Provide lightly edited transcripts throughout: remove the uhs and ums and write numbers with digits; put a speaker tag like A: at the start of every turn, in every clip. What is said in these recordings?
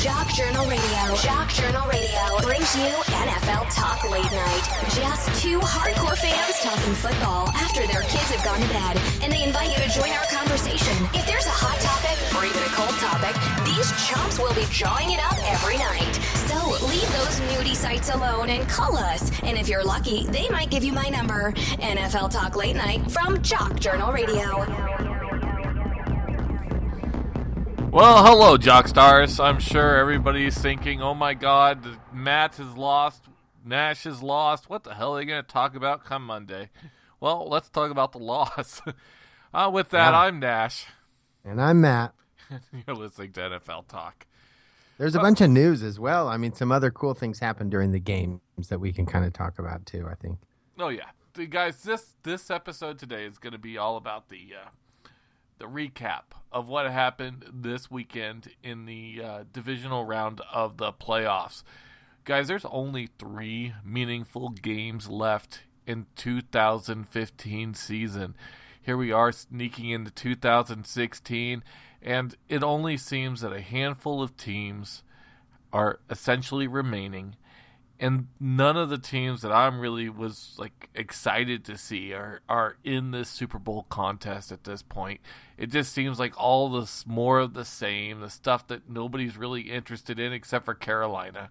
A: Jock Journal Radio. Jock Journal Radio brings you NFL Talk Late Night. Just two hardcore fans talking football after their kids have gone to bed, and they invite you to join our conversation. If there's a hot topic or even a cold topic, these chumps will be jawing it up every night. So leave those nudie sites alone and call us. And if you're lucky, they might give you my number. NFL Talk Late Night from Jock Journal Radio.
B: Well, hello, Jock Stars. I'm sure everybody's thinking, oh my God, Matt has lost, Nash is lost. What the hell are they going to talk about come Monday? Well, let's talk about the loss. With that, I'm Nash.
C: And I'm Matt.
B: You're listening to NFL Talk.
C: There's a bunch of news as well. I mean, some other cool things happened during the games that we can kind of talk about too, I think.
B: Oh, yeah. Guys, this episode today is going to be all about the recap of what happened this weekend in the divisional round of the playoffs. Guys, there's only 3 meaningful games left in 2015 season. Here we are sneaking into 2016, and it only seems that a handful of teams are essentially remaining, and none of the teams that I'm really was like excited to see are in this Super Bowl contest at this point. It just seems like all this more of the same, the stuff that nobody's really interested in except for Carolina.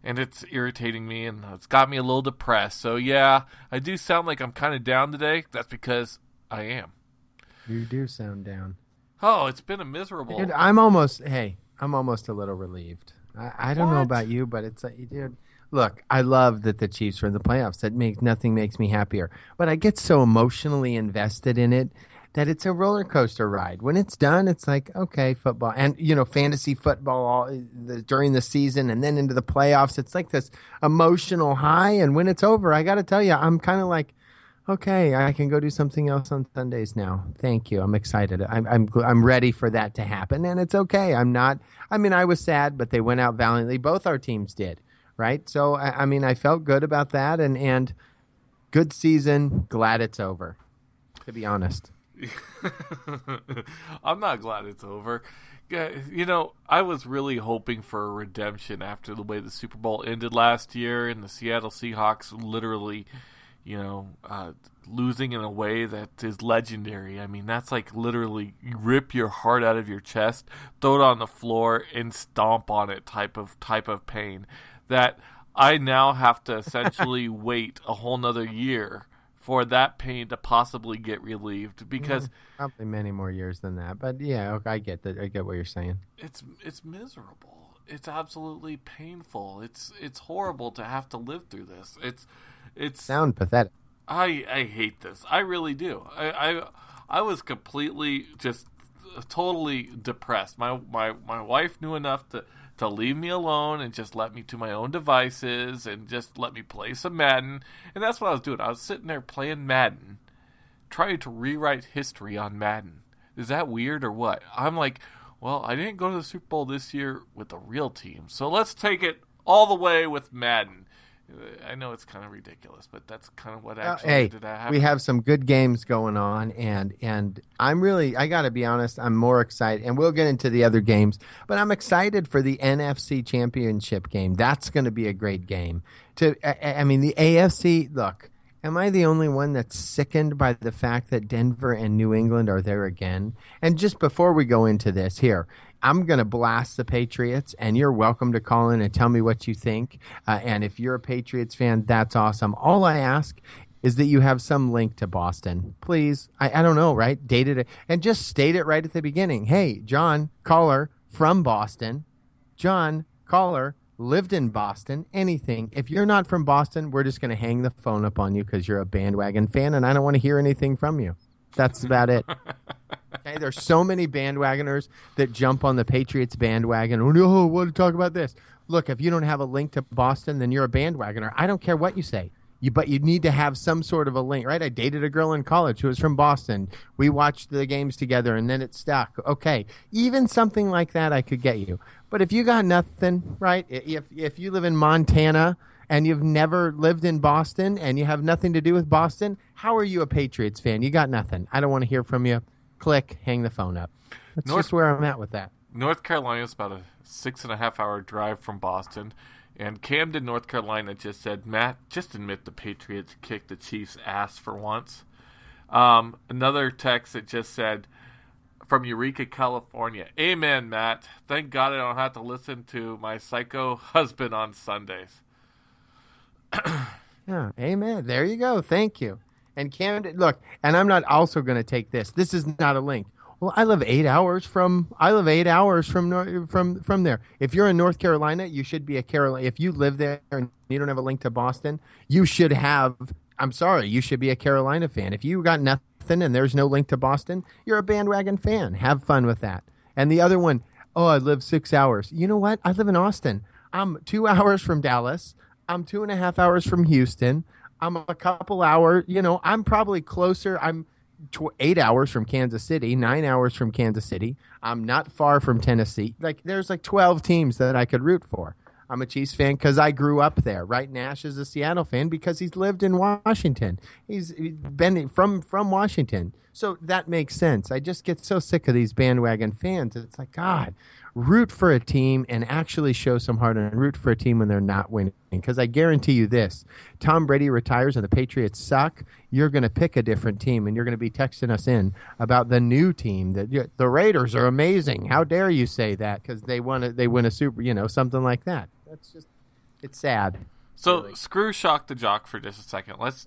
B: And it's irritating me, and it's got me a little depressed. So yeah, I do sound like I'm kind of down today. That's because I am.
C: You do sound down.
B: Oh, it's been a miserable.
C: Dude, I'm almost a little relieved. I don't know about you, but it's like, dude. Look, I love that the Chiefs are in the playoffs. Nothing makes me happier. But I get so emotionally invested in it that it's a roller coaster ride. When it's done, it's like, okay, football. And, fantasy football during the season and then into the playoffs, it's like this emotional high. And when it's over, I got to tell you, I'm kind of like, okay, I can go do something else on Sundays now. Thank you. I'm excited. I'm ready for that to happen. And it's okay. I was sad, but they went out valiantly. Both our teams did. Right. So, I felt good about that and good season. Glad it's over, to be honest.
B: I'm not glad it's over. I was really hoping for a redemption after the way the Super Bowl ended last year and the Seattle Seahawks literally, losing in a way that is legendary. I mean, that's like literally rip your heart out of your chest, throw it on the floor, and stomp on it type of pain. That I now have to essentially wait a whole nother year for that pain to possibly get relieved because
C: probably many more years than that. But yeah, okay, I get that. I get what you're saying.
B: It's miserable. It's absolutely painful. It's horrible to have to live through this. It's
C: sound pathetic.
B: I hate this. I really do. I was completely just totally depressed. My wife knew enough to leave me alone and just let me to my own devices and just let me play some Madden. And that's what I was doing. I was sitting there playing Madden, trying to rewrite history on Madden. Is that weird or what? I'm like, well, I didn't go to the Super Bowl this year with the real team, so let's take it all the way with Madden. I know it's kind of ridiculous, but that's kind of what actually did happen.
C: We have some good games going on, and I got to be honest, I'm more excited, and we'll get into the other games, but I'm excited for the NFC Championship game. That's going to be a great game. The AFC, look, am I the only one that's sickened by the fact that Denver and New England are there again? And just before we go into this, here, I'm going to blast the Patriots, and you're welcome to call in and tell me what you think. And if you're a Patriots fan, that's awesome. All I ask is that you have some link to Boston. Please, I don't know, right? Date it, and just state it right at the beginning. Hey, John, caller from Boston. John, caller, lived in Boston, anything. If you're not from Boston, we're just going to hang the phone up on you because you're a bandwagon fan, and I don't want to hear anything from you. That's about it. Okay, there's so many bandwagoners that jump on the Patriots bandwagon. Oh, no, what to talk about this? Look, if you don't have a link to Boston, then you're a bandwagoner. I don't care what you say. But you need to have some sort of a link, right? I dated a girl in college who was from Boston. We watched the games together, and then it stuck. Okay, even something like that I could get you. But if you got nothing, right, if you live in Montana and you've never lived in Boston and you have nothing to do with Boston, how are you a Patriots fan? You got nothing. I don't want to hear from you. Click, hang the phone up. That's just where I'm at with that.
B: North Carolina is about a 6.5-hour drive from Boston. And Camden, North Carolina just said, Matt, just admit the Patriots kicked the Chiefs' ass for once. Another text that just said, from Eureka, California, amen, Matt. Thank God I don't have to listen to my psycho husband on Sundays.
C: Yeah, amen. There you go. Thank you. And Camden, look, and I'm not also going to take this. This is not a link. Well, I live 8 hours from there. If you're in North Carolina, you should be a Carolina. If you live there and you don't have a link to Boston, you should have. I'm sorry, you should be a Carolina fan. If you got nothing and there's no link to Boston, you're a bandwagon fan. Have fun with that. And the other one, oh, I live 6 hours. You know what? I live in Austin. I'm 2 hours from Dallas. I'm 2.5 hours from Houston. I'm a couple hours. I'm probably closer. I'm 8 hours from Kansas City, 9 hours from Kansas City. I'm not far from Tennessee. There's 12 teams that I could root for. I'm a Chiefs fan because I grew up there. Right? Nash is a Seattle fan because he's lived in Washington. He's been from Washington. So that makes sense. I just get so sick of these bandwagon fans. It's like, God, root for a team and actually show some heart and root for a team when they're not winning. Because I guarantee you this, Tom Brady retires and the Patriots suck, you're going to pick a different team and you're going to be texting us in about the new team. That the Raiders are amazing. How dare you say that? Because they win a Super, something like that. That's just, it's sad.
B: So
C: really.
B: Screw Shock the Jock for just a second. Let's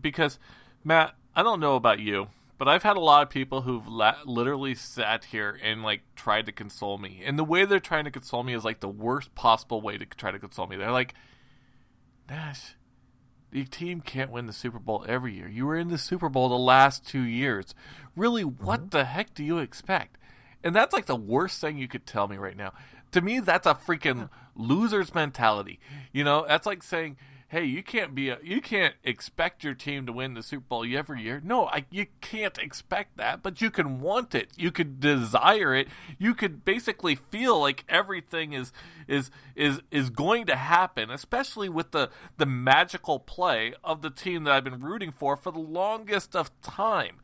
B: because Matt, I don't know about you, but I've had a lot of people who've literally sat here and tried to console me. And the way they're trying to console me is the worst possible way to try to console me. They're like, Nash, the team can't win the Super Bowl every year. You were in the Super Bowl the last 2 years. Really, what the heck do you expect? And that's the worst thing you could tell me right now. To me, that's a freaking loser's mentality. That's like saying, hey, you can't expect your team to win the Super Bowl every year. No, you can't expect that, but you can want it. You could desire it. You could basically feel like everything is going to happen, especially with the magical play of the team that I've been rooting for the longest of time.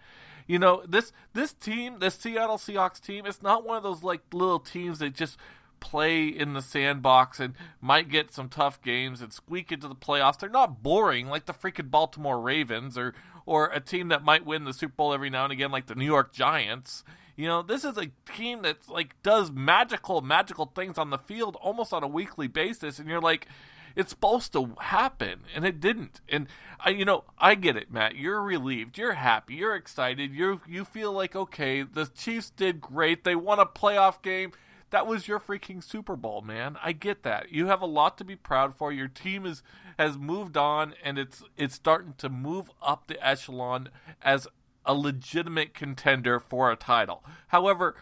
B: This team, this Seattle Seahawks team, it's not one of those little teams that just play in the sandbox and might get some tough games and squeak into the playoffs. They're not boring like the freaking Baltimore Ravens or a team that might win the Super Bowl every now and again like the New York Giants. This is a team that's does magical things on the field almost on a weekly basis, and you're like, it's supposed to happen, and it didn't. And I get it, Matt. You're relieved. You're happy. You're excited. You feel like, okay, the Chiefs did great. They won a playoff game. That was your freaking Super Bowl, man. I get that. You have a lot to be proud for. Your team has moved on, and it's starting to move up the echelon as a legitimate contender for a title. However,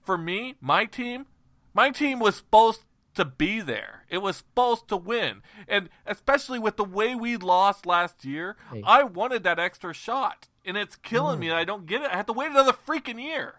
B: for me, my team was supposed to be there. It was supposed to win. And especially with the way we lost last year, I wanted that extra shot. And it's killing me, and I don't get it. I have to wait another freaking year.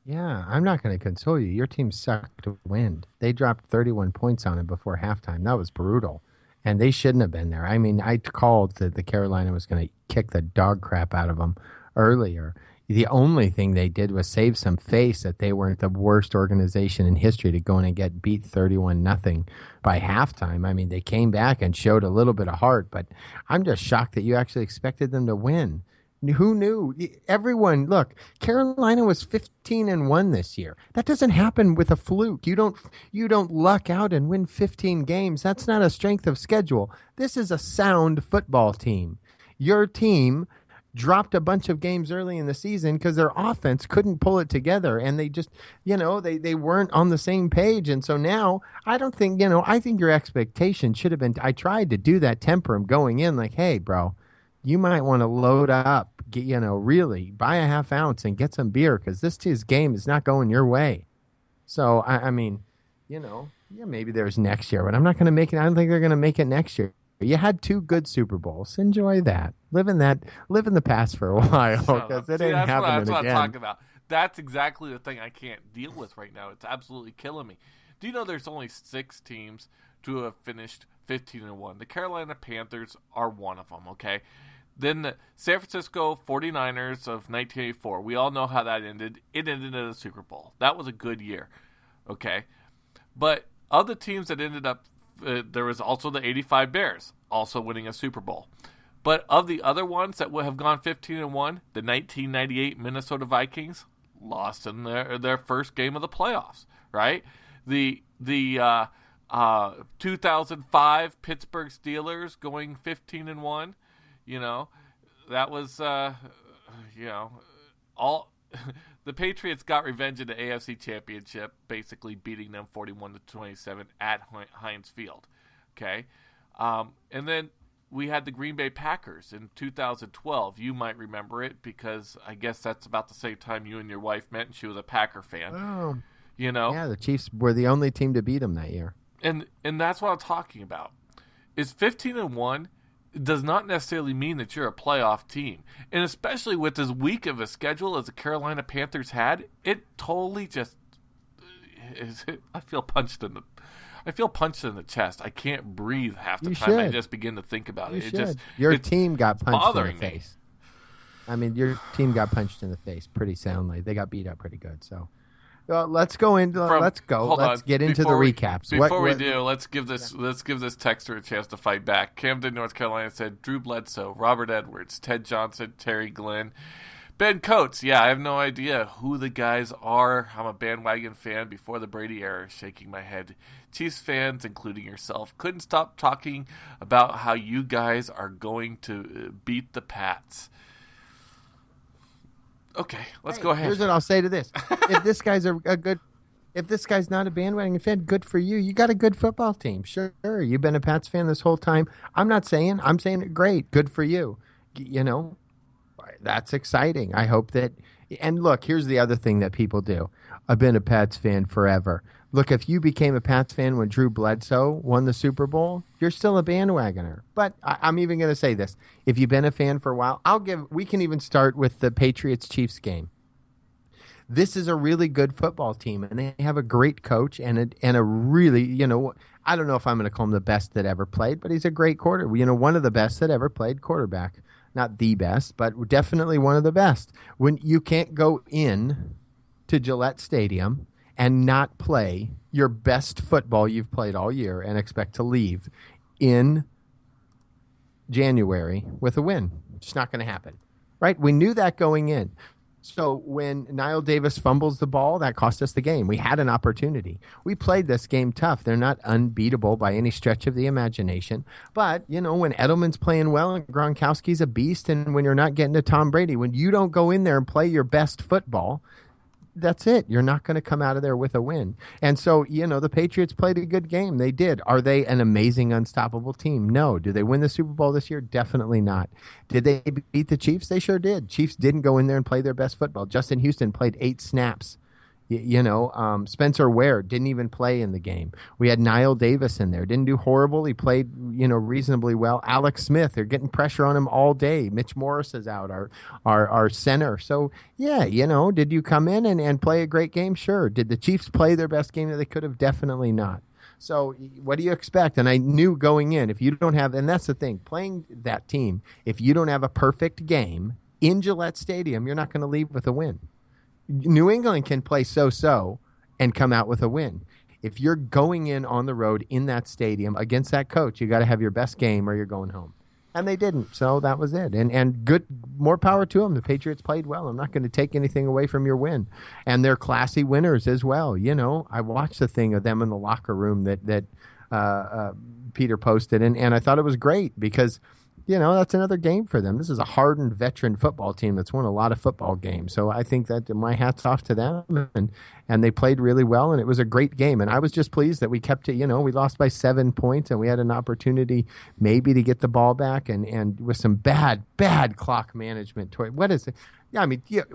C: Yeah, I'm not going to console you. Your team sucked to win. They dropped 31 points on it before halftime. That was brutal. And they shouldn't have been there. I mean, I called that the Carolina was going to kick the dog crap out of them earlier. The only thing they did was save some face that they weren't the worst organization in history to go in and get beat 31-0 by halftime. I mean, they came back and showed a little bit of heart, but I'm just shocked that you actually expected them to win. Who knew? Everyone, look, Carolina was 15-1 this year. That doesn't happen with a fluke. You don't luck out and win 15 games. That's not a strength of schedule. This is a sound football team. Your team dropped a bunch of games early in the season because their offense couldn't pull it together, and they just, they weren't on the same page. And so now I don't think, I think your expectation should have been, I tried to do that temper him going in like, hey, bro, you might want to load up, really buy a half ounce and get some beer because this game is not going your way. So, I mean, maybe there's next year, but I'm not going to make it. I don't think they're going to make it next year. You had 2 good Super Bowls. Enjoy that. Live in the past for a while because it ain't happening again. That's what I'm talking
B: about. That's exactly the thing I can't deal with right now. It's absolutely killing me. Do you know there's only 6 teams to have finished 15-1? The Carolina Panthers are one of them, okay? Then the San Francisco 49ers of 1984. We all know how that ended. It ended in a Super Bowl. That was a good year. Okay. But of the teams that ended up, there was also the 85 Bears, also winning a Super Bowl. But of the other ones that would have gone 15-1, the 1998 Minnesota Vikings lost in their first game of the playoffs, right? The 2005 Pittsburgh Steelers going 15-1. That was, all the Patriots got revenge in the AFC Championship, basically beating them 41-27 at Heinz Field. Okay. And then we had the Green Bay Packers in 2012. You might remember it because I guess that's about the same time you and your wife met, and she was a Packer fan.
C: Oh.
B: Yeah,
C: the Chiefs were the only team to beat them that year.
B: And that's what I'm talking about. Is 15-1 does not necessarily mean that you're a playoff team. And especially with as weak of a schedule as the Carolina Panthers had, it totally just is. I feel punched in the chest. I can't breathe half the time. I just begin to think about it.
C: Your team got punched in the face. I mean, your team got punched in the face pretty soundly. They got beat up pretty good. So. Let's go into. Let's get into the recaps.
B: Before we do, let's give this texter a chance to fight back. Camden, North Carolina said Drew Bledsoe, Robert Edwards, Ted Johnson, Terry Glenn, Ben Coates. Yeah, I have no idea who the guys are. I'm a bandwagon fan before the Brady era. Shaking my head. Chiefs fans, including yourself, couldn't stop talking about how you guys are going to beat the Pats. Okay, let's go ahead.
C: Here's what I'll say to this: if this guy's if this guy's not a bandwagon fan, good for you. You got a good football team. Sure, you've been a Pats fan this whole time. I'm saying it great. Good for you. That's exciting. I hope that. And look, here's the other thing that people do. I've been a Pats fan forever. Look, if you became a Pats fan when Drew Bledsoe won the Super Bowl, you're still a bandwagoner. But I'm even going to say this. If you've been a fan for a while, we can even start with the Patriots-Chiefs game. This is a really good football team, and they have a great coach and a really, I don't know if I'm going to call him the best that ever played, but he's a great one of the best that ever played quarterback. Not the best, but definitely one of the best. When you can't go in to Gillette Stadium and not play your best football you've played all year and expect to leave in January with a win. It's not going to happen, right? We knew that going in. So when Niall Davis fumbles the ball, that cost us the game. We had an opportunity. We played this game tough. They're not unbeatable by any stretch of the imagination. But, when Edelman's playing well and Gronkowski's a beast, and when you're not getting to Tom Brady, when you don't go in there and play your best football, that's it. You're not going to come out of there with a win. And so, the Patriots played a good game. They did. Are they an amazing, unstoppable team? No. Do they win the Super Bowl this year? Definitely not. Did they beat the Chiefs? They sure did. Chiefs didn't go in there and play their best football. Justin Houston played 8 snaps. Spencer Ware didn't even play in the game. We had Niall Davis in there. Didn't do horrible. He played, reasonably well. Alex Smith, they're getting pressure on him all day. Mitch Morris is out, our center. So, yeah, did you come in and play a great game? Sure. Did the Chiefs play their best game that they could have? Definitely not. So what do you expect? And I knew going in, if you don't have, and that's the thing, playing that team, if you don't have a perfect game in Gillette Stadium, you're not going to leave with a win. New England can play so-so and come out with a win. If you're going in on the road in that stadium against that coach, you got to have your best game or you're going home. And they didn't, so that was it. And good, more power to them. The Patriots played well. I'm not going to take anything away from your win. And they're classy winners as well. I watched the thing of them in the locker room that Peter posted, and I thought it was great because – that's another game for them. This is a hardened veteran football team that's won a lot of football games. So I think that my hat's off to them, and they played really well, and it was a great game. And I was just pleased that we kept it. We lost by 7 points, and we had an opportunity maybe to get the ball back, and with some bad clock management. What is it? Yeah,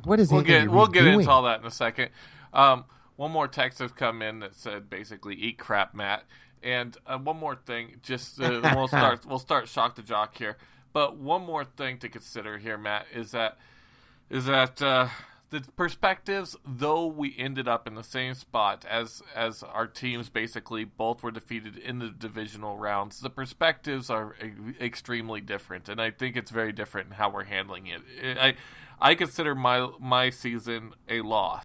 C: what is it?
B: We'll get into all that in a second. One more text has come in that said basically, "Eat crap, Matt." And one more thing, just we'll start shock the jock here. But one more thing to consider here, Matt, is that the the perspectives, though we ended up in the same spot as our teams basically both were defeated in the divisional rounds, the perspectives are extremely different, and I think it's very different in how we're handling it. I consider my season a loss.